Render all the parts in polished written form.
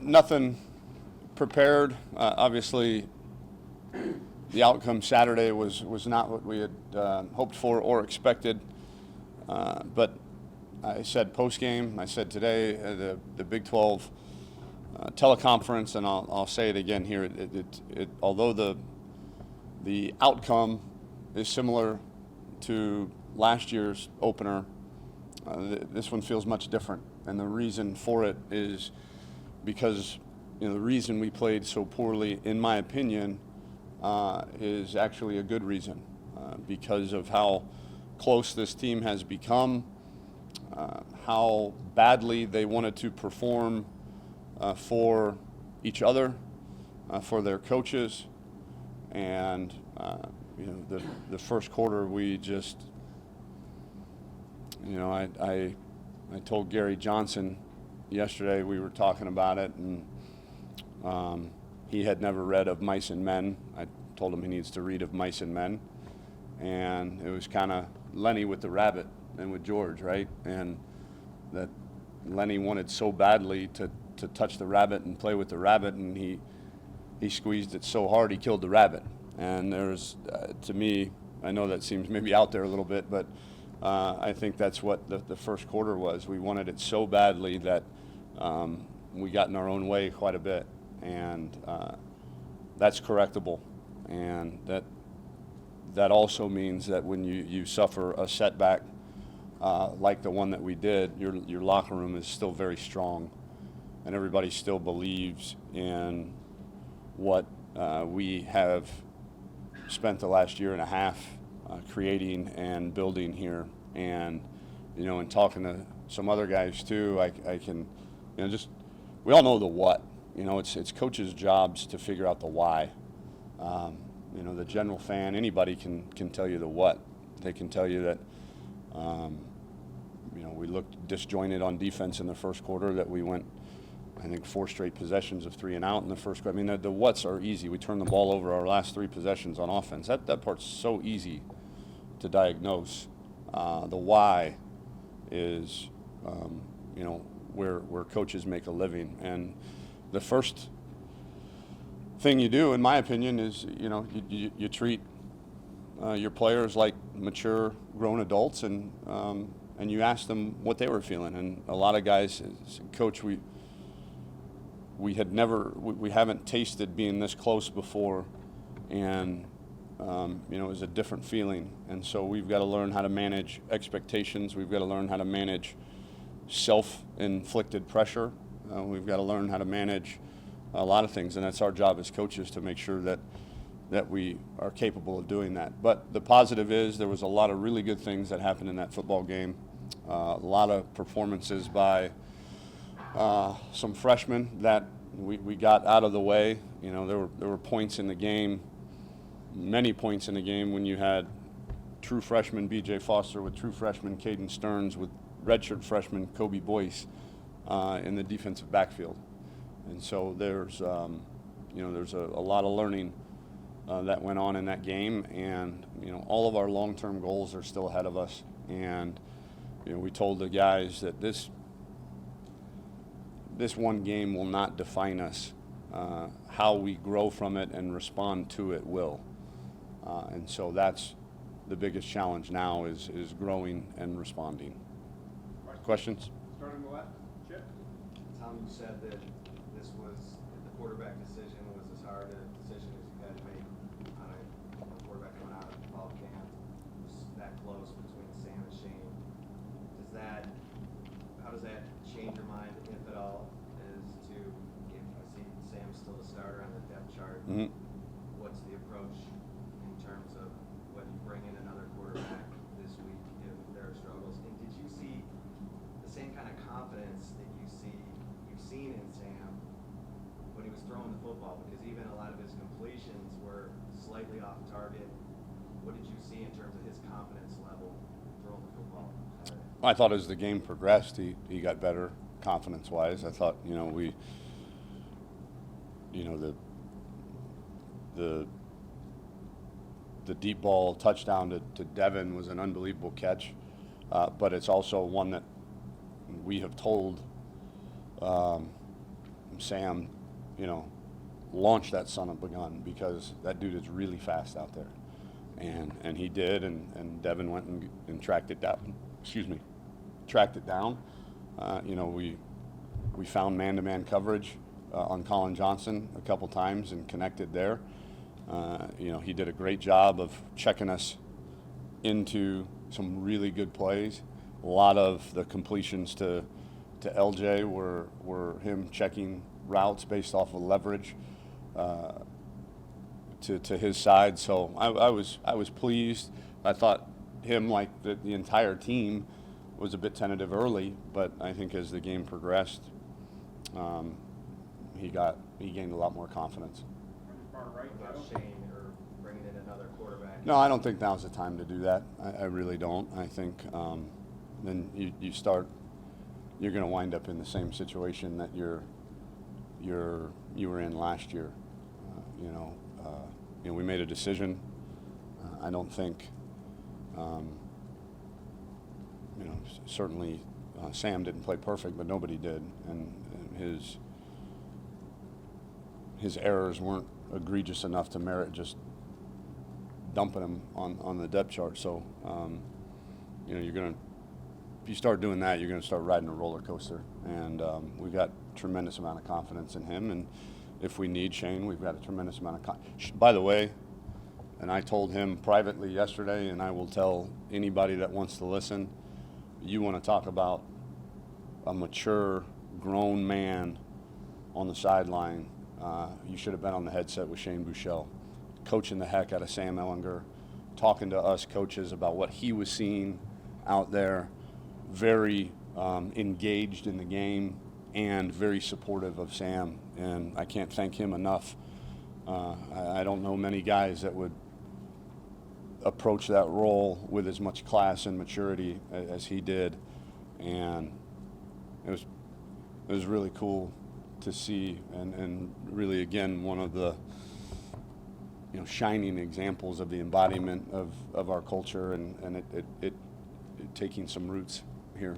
Nothing prepared. Obviously, the outcome Saturday was not what we had hoped for or expected. But I said post-game, I said today, the Big 12 teleconference, and I'll say it again here. Although the outcome is similar to last year's opener, this one feels much different, and the reason for it is because the reason we played so poorly, in my opinion, is actually a good reason, because of how close this team has become, how badly they wanted to perform for each other, for their coaches, and the first quarter we just, I told Gary Johnson yesterday, we were talking about it, and he had never read Of Mice and Men. I told him he needs to read Of Mice and Men, and it was kind of Lenny with the rabbit and with George, right? And that Lenny wanted so badly to touch the rabbit and play with the rabbit, and he squeezed it so hard he killed the rabbit. And there's, to me, I know that seems maybe out there a little bit, but I think that's what the first quarter was. We wanted it so badly that we got in our own way quite a bit, and that's correctable. And that also means that when you suffer a setback like the one that we did, your locker room is still very strong, and everybody still believes in what we have spent the last year and a half creating and building here. And in talking to some other guys too, I can just, we all know the what. It's coaches' jobs to figure out the why. The general fan, anybody can tell you the what. They can tell you that we looked disjointed on defense in the first quarter, that we went, I think, 4 straight possessions of 3 and out in the first quarter. I mean, the whats are easy. We turned the ball over our last 3 possessions on offense. That part's so easy to diagnose. The why is, where coaches make a living. And the first thing you do, in my opinion, is, you treat your players like mature, grown adults, and you ask them what they were feeling. And a lot of guys said, Coach, we haven't tasted being this close before, and it was a different feeling. And so we've got to learn how to manage expectations. We've got to learn how to manage self-inflicted pressure. We've got to learn how to manage a lot of things, and that's our job as coaches, to make sure that we are capable of doing that. But the positive is there was a lot of really good things that happened in that football game. A lot of performances by some freshmen that we got out of the way. There were points in the game, many points in the game, when you had true freshman B.J. Foster with true freshman Caden Stearns with redshirt freshman Kobe Boyce in the defensive backfield. And so there's a lot of learning that went on in that game, and all of our long-term goals are still ahead of us. And we told the guys that this one game will not define us. How we grow from it and respond to it will. And so that's the biggest challenge now, is growing and responding. Questions? Starting on the left, Chip. Tom, you said that the quarterback decision was as hard a decision as you had to make on a quarterback coming out of fall camp. It was that close between Sam and Shane. How does that change your mind, if at all, as to, if I see Sam's still a starter on the depth chart, what's the approach in terms of whether you bring in another quarterback this week if there are struggles? And did you see the same kind of confidence that you've seen in Sam when he was throwing the football? Because even a lot of his completions were slightly off target. What did you see in terms of his confidence level throwing the football? I thought as the game progressed, he got better confidence-wise. I thought, the deep ball touchdown to Devin was an unbelievable catch, but it's also one that we have told Sam, launch that son of a gun, because that dude is really fast out there. And he did, and Devin went and tracked it down. Tracked it down. We found man-to-man coverage on Colin Johnson a couple times and connected there. He did a great job of checking us into some really good plays. A lot of the completions to LJ were him checking routes based off of leverage to his side. So I was pleased. I thought him, like the entire team, was a bit tentative early, but I think as the game progressed, he gained a lot more confidence. What about Shane or bringing in another quarterback? No, I don't think now's the time to do that. I really don't. I think then you're going to wind up in the same situation that you were in last year. We made a decision. I don't think, certainly Sam didn't play perfect, but nobody did, and his errors weren't egregious enough to merit just dumping him on the depth chart. So, if you start doing that, you're going to start riding a roller coaster. And we've got a tremendous amount of confidence in him. And if we need Shane, we've got a tremendous amount of confidence. By the way, and I told him privately yesterday, and I will tell anybody that wants to listen, you want to talk about a mature, grown man on the sideline, you should have been on the headset with Shane Buechele, coaching the heck out of Sam Ehlinger, talking to us coaches about what he was seeing out there, very engaged in the game and very supportive of Sam. And I can't thank him enough. I don't know many guys that would approach that role with as much class and maturity as he did. And it was really cool to see, and really, again, one of the shining examples of the embodiment of our culture and it taking some roots here.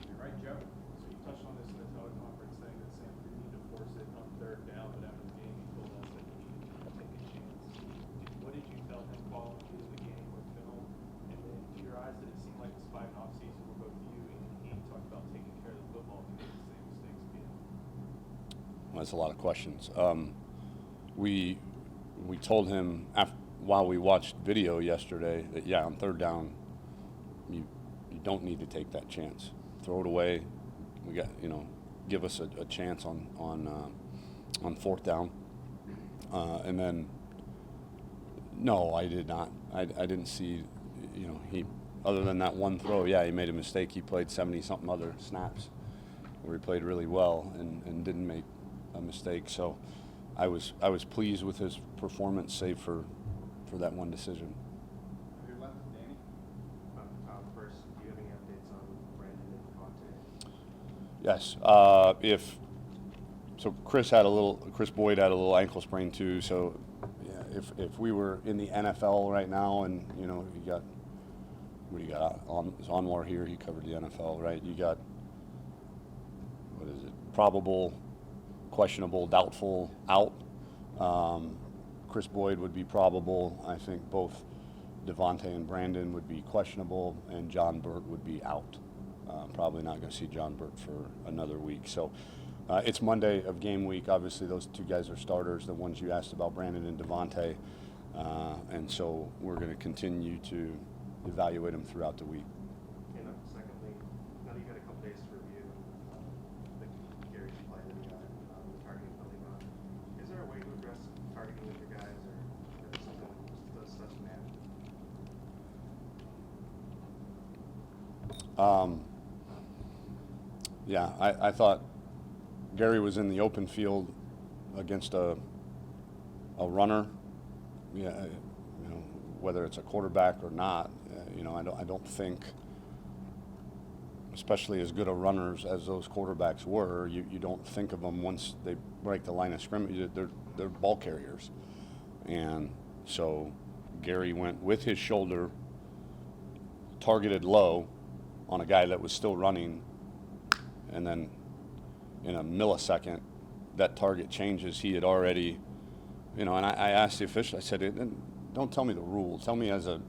You're right, Joe. So you touched on this in the teleconference, saying that Sam didn't need to force it on third down, but after the game he told us that he needed to take a chance. What did you tell him following through the game or film? And then to your eyes, did it seem like despite an offseason where both you and he talked about taking care of the football, he made the same mistakes again? Well, that's a lot of questions. We told him while we watched video yesterday that on third down you don't need to take that chance. Throw it away. We got give us a chance on fourth down. And then no, I did not. I didn't see he, other than that one throw. He made a mistake. He played 70-something other snaps where he played really well and didn't make a mistake. So I was pleased with his performance, save for that one decision. Who left, Danny? First, do you have any updates on Brandon and Devontae? Yes. Chris Boyd had a little ankle sprain too. So if we were in the NFL right now, and you got what do you got? Anwar here, he covered the NFL, right? You got what is it? Probable, questionable, doubtful, out. Chris Boyd would be probable. I think both Devontae and Brandon would be questionable, and John Burt would be out. Probably not going to see John Burt for another week. So it's Monday of game week. Obviously, those two guys are starters, the ones you asked about, Brandon and Devontae. And so we're going to continue to evaluate them throughout the week. And secondly, now that you've had a couple days to review the Gary's play that he got, the targeting penalty run, is there a way to address targeting with your guys, or is it something that does such manage? I thought Gary was in the open field against a runner. Whether it's a quarterback or not, I don't think, especially as good a runners as those quarterbacks were, you don't think of them once they break the line of scrimmage. They're ball carriers, and so Gary went with his shoulder, targeted low on a guy that was still running, and then in a millisecond that target changes, he had already, and I asked the official, I said, don't tell me the rules. Tell me as a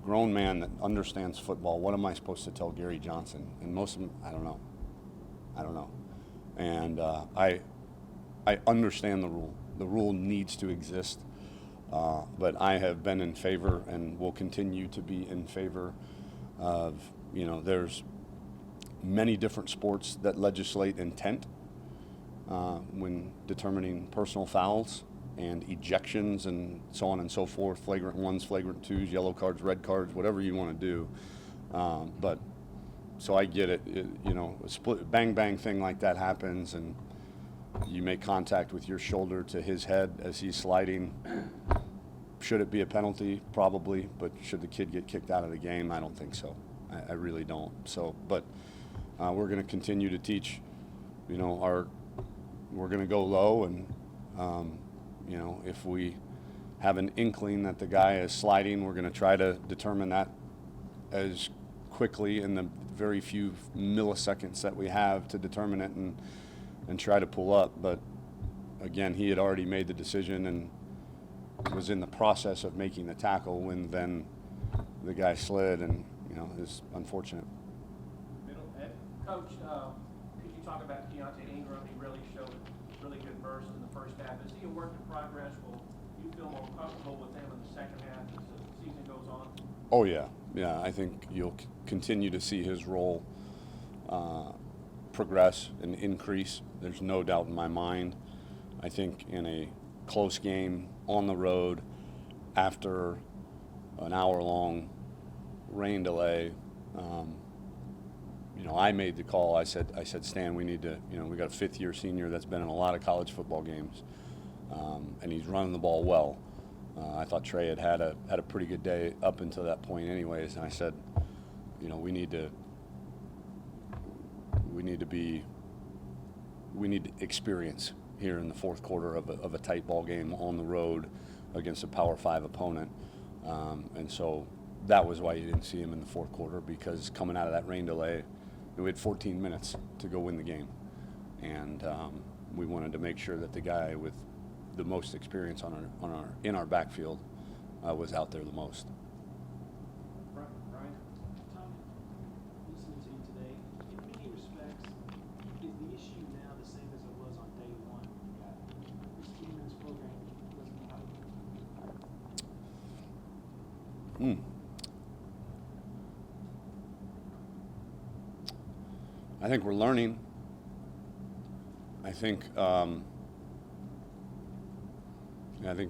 grown man that understands football, what am I supposed to tell Gary Johnson? And most of them, I don't know. And I understand the rule. The rule needs to exist. But I have been in favor and will continue to be in favor of, there's many different sports that legislate intent when determining personal fouls and ejections and so on and so forth, flagrant ones, flagrant twos, yellow cards, red cards, whatever you want to do. But so I get it, a split bang bang thing like that happens and you make contact with your shoulder to his head as he's sliding. Should it be a penalty? Probably, but should the kid get kicked out of the game? I don't think so. I really don't. So, but we're going to continue to teach, we're going to go low and, if we have an inkling that the guy is sliding, we're going to try to determine that as quickly in the very few milliseconds that we have to determine it and try to pull up. But again, he had already made the decision and was in the process of making the tackle when then the guy slid and, is unfortunate. Coach, could you talk about Keontae Ingram? He really showed really good burst in the first half. Is he a work in progress? Will you feel more comfortable with him in the second half as the season goes on? Oh, yeah. Yeah, I think you'll continue to see his role progress and increase. There's no doubt in my mind. I think in a close game on the road after an hour-long rain delay, I made the call. I said, Stan, we need to, we got a fifth-year senior that's been in a lot of college football games, and he's running the ball well. I thought Trey had a pretty good day up until that point anyways, and I said, we need to experience here in the fourth quarter of a tight ball game on the road against a Power 5 opponent. And so that was why you didn't see him in the fourth quarter, because coming out of that rain delay, we had 14 minutes to go win the game. And we wanted to make sure that the guy with the most experience in our backfield was out there the most. Brian? Tom, listening to you today, in many respects, is the issue now the same as it was on day one? You got this women's program doesn't know how to. I think we're learning. I think,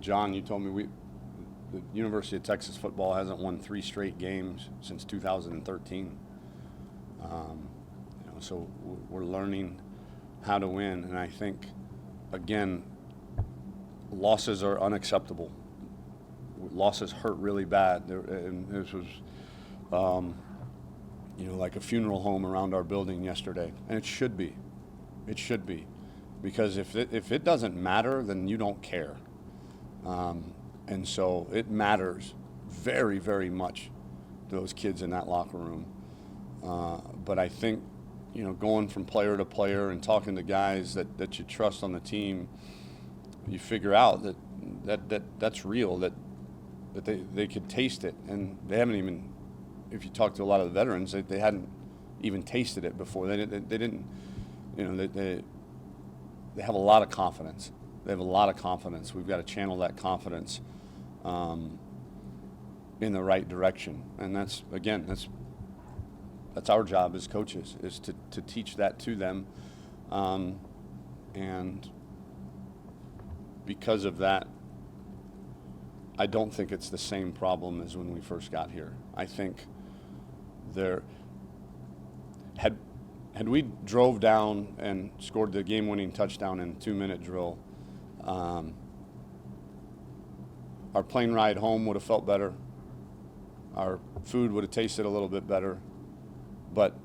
John, you told me the University of Texas football hasn't won 3 straight games since 2013. So we're learning how to win, and I think, again, losses are unacceptable. Losses hurt really bad. And this was, like a funeral home around our building yesterday, and it should be. It should be, because if it doesn't matter, then you don't care. And so it matters very, very much to those kids in that locker room. But I think, going from player to player and talking to guys that you trust on the team, you figure out that's real, that they could taste it, and they haven't even. If you talk to a lot of the veterans, they hadn't even tasted it before. They didn't, they have a lot of confidence. They have a lot of confidence. We've got to channel that confidence in the right direction, and that's our job as coaches, is to teach that to them, and because of that, I don't think it's the same problem as when we first got here. I think had we drove down and scored the game-winning touchdown in a 2-minute drill, our plane ride home would have felt better. Our food would have tasted a little bit better. But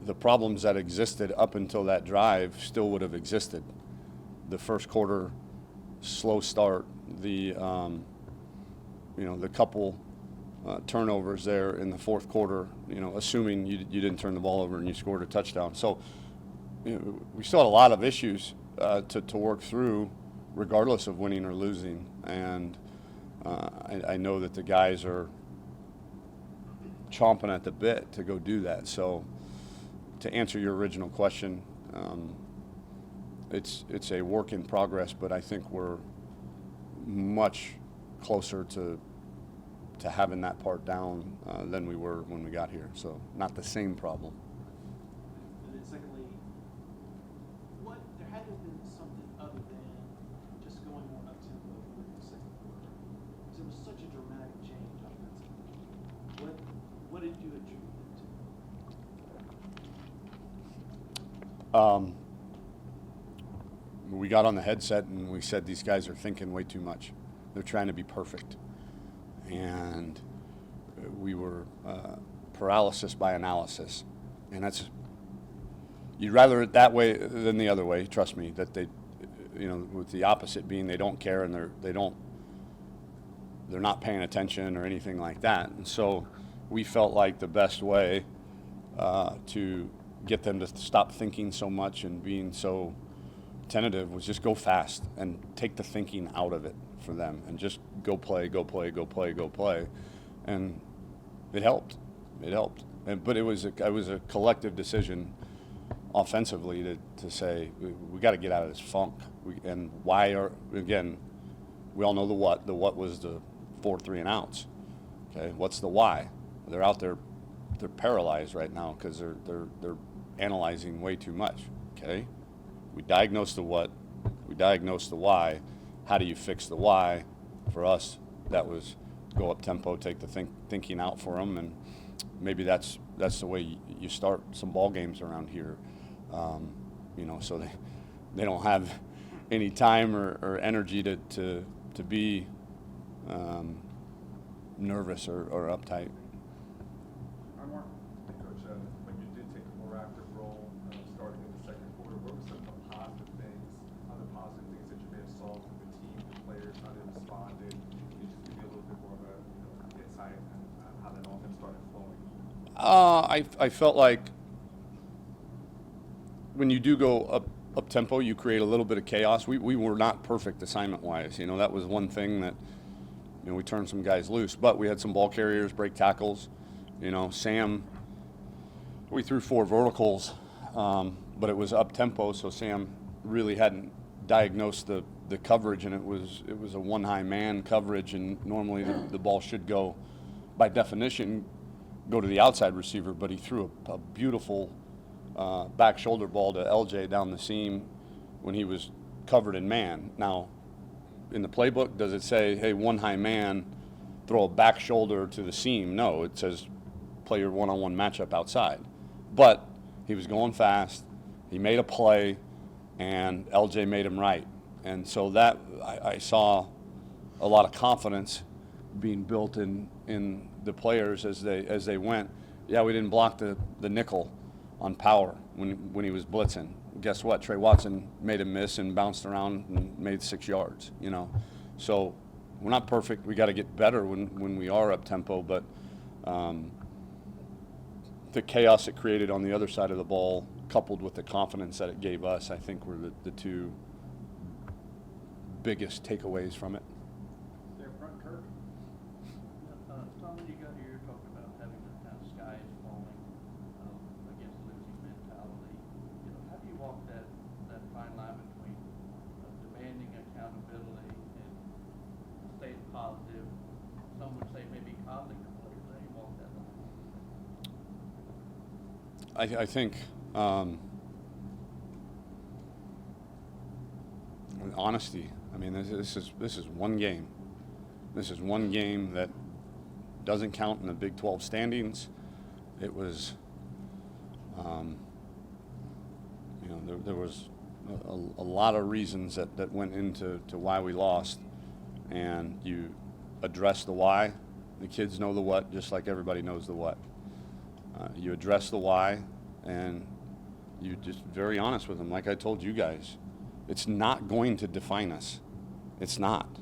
the problems that existed up until that drive still would have existed. The first quarter slow start, the couple turnovers there in the fourth quarter, assuming you didn't turn the ball over and you scored a touchdown. So we still had a lot of issues to work through, regardless of winning or losing. And I know that the guys are chomping at the bit to go do that. So, to answer your original question, it's a work in progress, but I think we're much closer to having that part down than we were when we got here. So, not the same problem. And then secondly, there had to have been something other than just going more up tempo in the second quarter. Because it was such a dramatic change offensively. What did you attribute it to? We got on the headset and we said these guys are thinking way too much. They're trying to be perfect. And we were paralysis by analysis. And that's, you'd rather it that way than the other way, trust me, that they, with the opposite being they don't care and they're not paying attention or anything like that. And so we felt like the best way to get them to stop thinking so much and being so tentative was just go fast and take the thinking out of it for them and just go play. And it helped. But it was a collective decision offensively to say we got to get out of this funk. And why we all know the what. The what was the 4 3-and-outs. Okay, what's the why? They're out there, they're paralyzed right now because they're analyzing way too much. Okay, we diagnosed the what, we diagnosed the why. How do you fix the why? For us, that was go up tempo, take the thinking out for them, and maybe that's the way you start some ball games around here. So they don't have any time or energy to be nervous or uptight. Mark, Coach, when you did take a more active role starting in the second quarter, what were some of the positive things that you may have saw from the team, the players, how they responded? Can you just give me a little bit more of a insight on how that offense started flowing? I felt like when you do go up tempo, you create a little bit of chaos. We were not perfect assignment wise. That was one thing that we turned some guys loose, but we had some ball carriers, break tackles. Sam, we threw 4 verticals, but it was up tempo, so Sam really hadn't diagnosed the coverage, and it was a one high man coverage, and normally the ball should go, by definition, go to the outside receiver, but he threw a beautiful back shoulder ball to LJ down the seam when he was covered in man. Now, in the playbook, does it say, hey, one high man, throw a back shoulder to the seam? No, it says play your one-on-one matchup outside. But he was going fast, he made a play, and LJ made him right. And so that I saw a lot of confidence being built in the players as they went. Yeah, we didn't block the nickel on power when he was blitzing. Guess what? Trey Watson made a miss and bounced around and made 6 yards. So we're not perfect. We got to get better when we are up tempo. But the chaos it created on the other side of the ball, coupled with the confidence that it gave us, I think were the 2 biggest takeaways from it. Their front curve. Tom, when you got here, you're talking about having the kind of sky is falling against losing mentality. How do you walk that fine line between demanding accountability and staying positive? Some would say maybe coddling the players. How do you walk that line? I think honesty. I mean, this is one game. This is one game that doesn't count in the Big 12 standings. It was, there was a lot of reasons that went into why we lost, and you address the why. The kids know the what, just like everybody knows the what. You address the why, and you just very honest with them. Like I told you guys, it's not going to define us. It's not.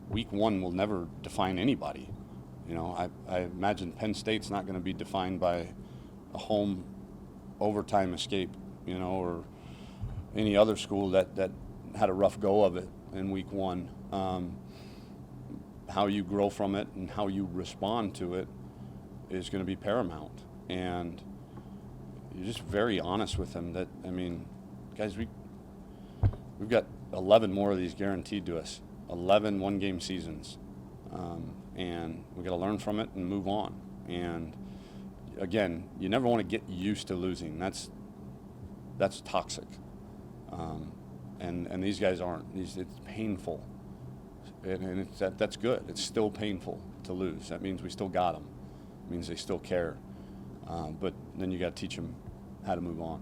Week 1 will never define anybody. I imagine Penn State's not going to be defined by a home overtime escape, or any other school that had a rough go of it in week one. How you grow from it and how you respond to it is going to be paramount. And you're just very honest with them that, guys, we've got 11 more of these guaranteed to us, 11 one-game seasons. And we got to learn from it and move on. And again, you never want to get used to losing. That's toxic. And these guys aren't. It's painful. And that's good. It's still painful to lose. That means we still got them. It means they still care. But then you got to teach them how to move on.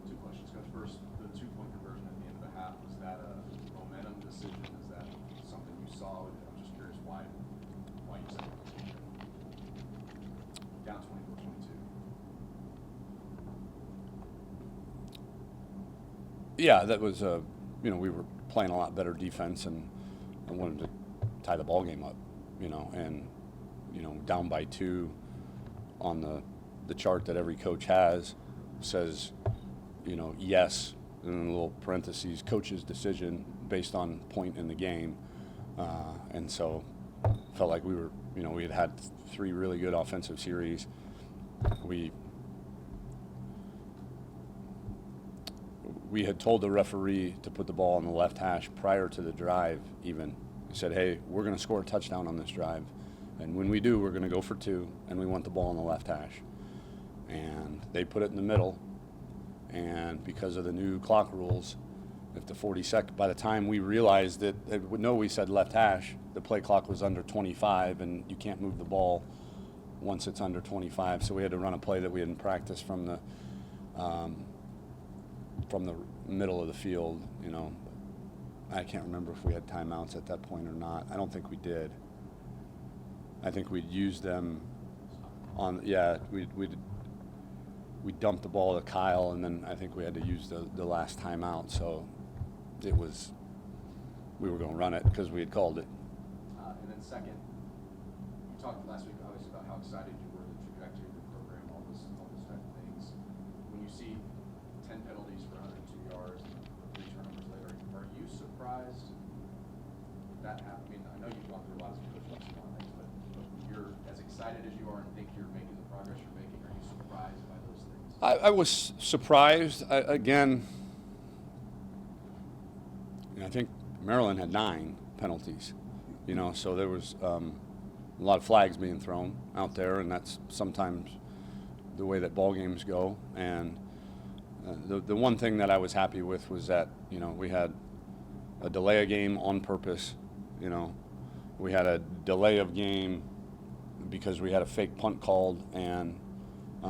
Two questions, Coach. First, the 2-point conversion at the end of the half, was that a momentum decision? Is that something you saw? I'm just curious why you said it. Down 24-22. Yeah, that was we were playing a lot better defense, and I wanted to tie the ball game up, and down by 2 on the chart that every coach has says, yes, and in a little parentheses, coach's decision based on point in the game, and so felt like we were, we had 3 really good offensive series. We had told the referee to put the ball on the left hash prior to the drive even. He said, hey, we're going to score a touchdown on this drive. And when we do, we're going to go for 2, and we want the ball on the left hash. And they put it in the middle. And because of the new clock rules, if the 42nd, by the time we realized that, we said left hash, the play clock was under 25, and you can't move the ball once it's under 25. So we had to run a play that we hadn't practiced from the middle of the field. I can't remember if we had timeouts at that point or not. I don't think we did. I think we'd used them on, we dumped the ball to Kyle, and then I think we had to use the last timeout. So we were going to run it because we had called it. And then second, you talked last week obviously about how excited you were, the trajectory of the program, all those type of things. When you see 10 penalties for 102 yards and 3 turnovers later, are you surprised that happened? I know you've gone through a lot of coaching things, but you're as excited as you are and think you're making the progress you're making. Are you surprised by those things? I was surprised. Again, I think Maryland had 9 penalties, so there was a lot of flags being thrown out there, and that's sometimes the way that ball games go. And the one thing that I was happy with was that, we had a delay of game on purpose. We had a delay of game because we had a fake punt called, and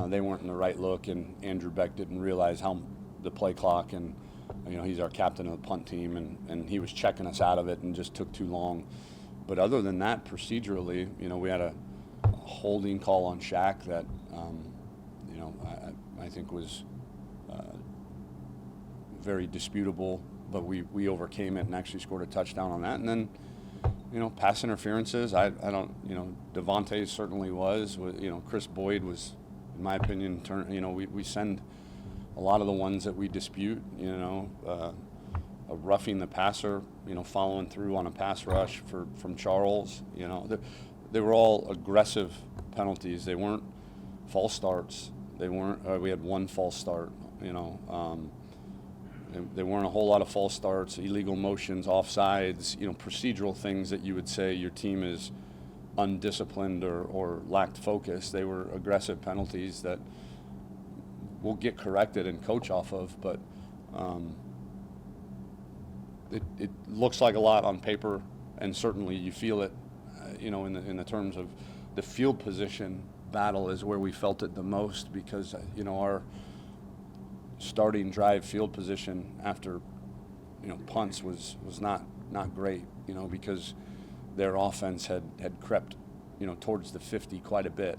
they weren't in the right look, and Andrew Beck didn't realize how the play clock, and he's our captain of the punt team, and he was checking us out of it and just took too long. But other than that, procedurally, we had a holding call on Shaq that I think was very disputable, but we overcame it and actually scored a touchdown on that. And then pass interferences, I don't, Devontae certainly was, Chris Boyd was, in my opinion, we send a lot of the ones that we dispute, a roughing the passer, following through on a pass rush from Charles, they were all aggressive penalties. They weren't false starts. They weren't, we had 1 false start, there weren't a whole lot of false starts, illegal motions, offsides, procedural things that you would say your team is undisciplined or lacked focus. They were aggressive penalties that we'll get corrected and coach off of, but it looks like a lot on paper, and certainly you feel it, in the terms of the field position battle is where we felt it the most, because our starting drive field position after punts was not great, because their offense had crept towards the 50 quite a bit,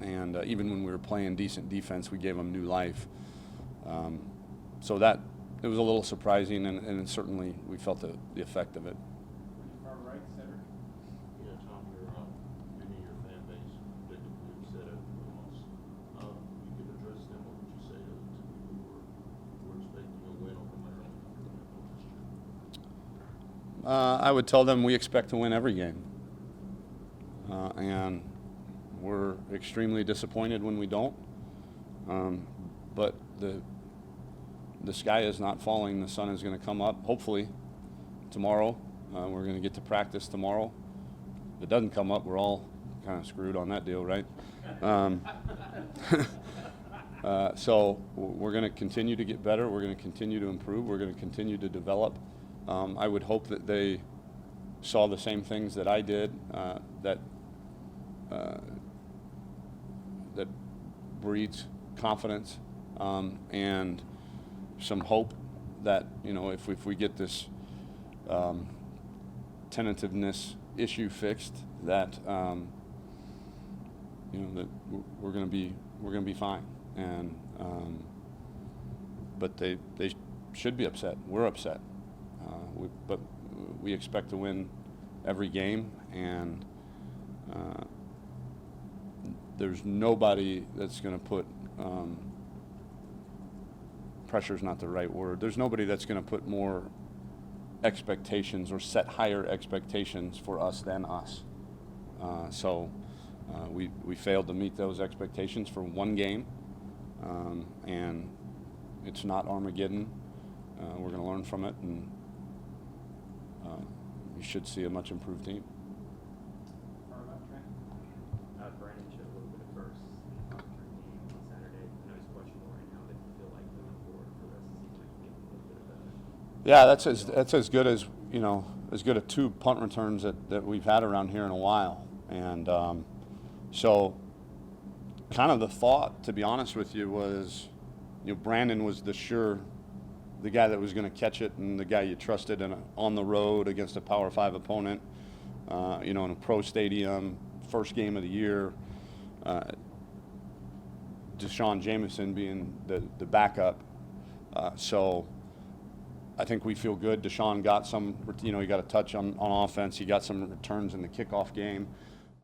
and even when we were playing decent defense, we gave them new life. So that it was a little surprising, and certainly we felt the effect of it. Far right, center. Tom, many of your fan base, particularly said it almost. You I would tell them we expect to win every game. And we're extremely disappointed when we don't. But the sky is not falling. The sun is going to come up, hopefully, tomorrow. We're going to get to practice tomorrow. If it doesn't come up, we're all kind of screwed on that deal, right? So we're going to continue to get better. We're going to continue to improve. We're going to continue to develop. I would hope that they saw the same things that I did, that breeds confidence and some hope that, you know, if we get this tentativeness issue fixed, that you know, that we're going to be fine. And but they should be upset. We're upset. But we expect to win every game, and there's nobody that's going to put pressure's not the right word. There's nobody that's going to put more expectations or set higher expectations for us than us. So we failed to meet those expectations for one game, and it's not Armageddon. We're going to learn from it, and you should see a much improved team. Brandon showed a little bit of burst in the game on Saturday. I know he's questionable right now, but do you feel like moving forward for the rest of the season, like getting a little bit of better? Yeah, that's as good as, you know, as good as 2 punt returns that we've had around here in a while. And so kind of the thought, to be honest with you, was, you know, Brandon was the guy that was going to catch it, and the guy you trusted on the road against a Power 5 opponent, you know, in a pro stadium, first game of the year. Deshaun Jameson being the backup. So I think we feel good. Deshaun got some, you know, he got a touch on offense. He got some returns in the kickoff game.